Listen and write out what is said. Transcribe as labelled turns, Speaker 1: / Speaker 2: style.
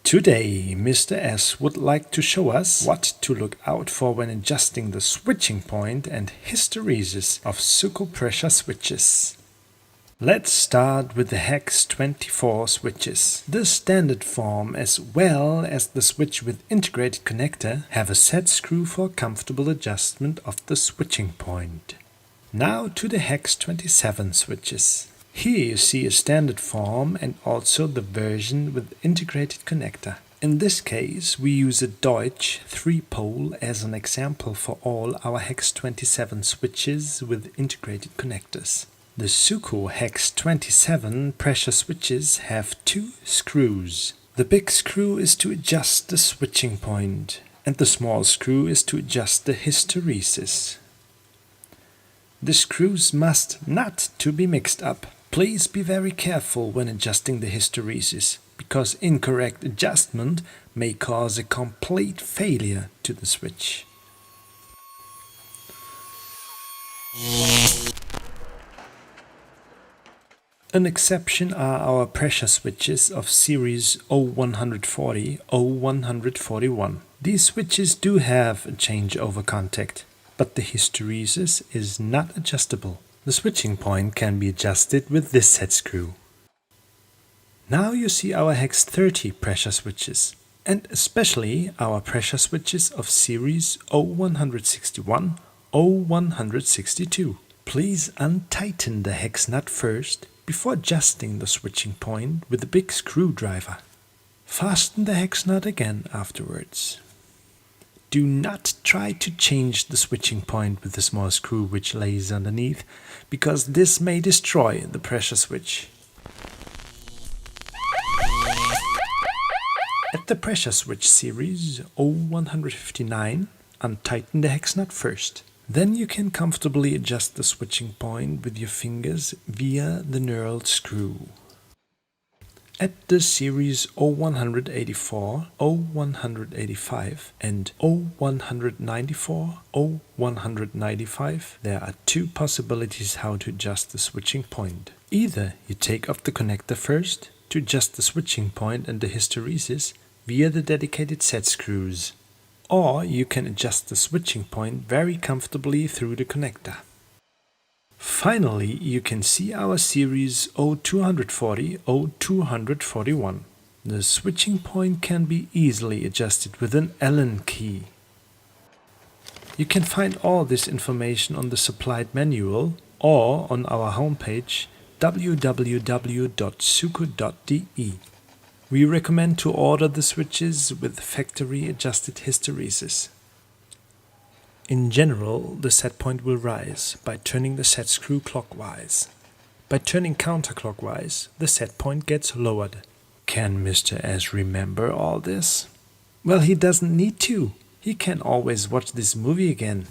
Speaker 1: Today, Mr. S would like to show us what to look out for when adjusting the switching point and hysteresis of Suco Pressure switches. Let's start with the hex 24 switches. The standard form as well as the switch with integrated connector have a set screw for comfortable adjustment of the switching point. Now to the hex 27 switches. Here you see a standard form and also the version with integrated connector. In this case we use a Deutsch 3-pole as an example for all our hex 27 switches with integrated connectors. The Suco hex 27 pressure switches have 2 screws. The big screw is to adjust the switching point and the small screw is to adjust the hysteresis. The screws must not to be mixed up. Please be very careful when adjusting the hysteresis, because incorrect adjustment may cause a complete failure to the switch. An exception are our pressure switches of series 0140, 0141. These switches do have a changeover contact, but the hysteresis is not adjustable. The switching point can be adjusted with this set screw. Now you see our hex 30 pressure switches, and especially our pressure switches of series 0161, 0162. Please untighten the hex nut first before adjusting the switching point with a big screwdriver. Fasten the hex nut again afterwards. Do not try to change the switching point with the small screw which lays underneath, because this may destroy the pressure switch. At the pressure switch series 0159, untighten the hex nut first. Then you can comfortably adjust the switching point with your fingers via the knurled screw. At the series 0184, 0185 and 0194, 0195 there are 2 possibilities how to adjust the switching point. Either you take off the connector first to adjust the switching point and the hysteresis via the dedicated set screws, or you can adjust the switching point very comfortably through the connector. Finally, you can see our series 0240, 0241. The switching point can be easily adjusted with an Allen key. You can find all this information on the supplied manual or on our homepage www.suco.de. We recommend to order the switches with factory adjusted hysteresis. In general, the set point will rise by turning the set screw clockwise. By turning counterclockwise, the set point gets lowered. Can Mr. S remember all this? Well, he doesn't need to. He can always watch this movie again.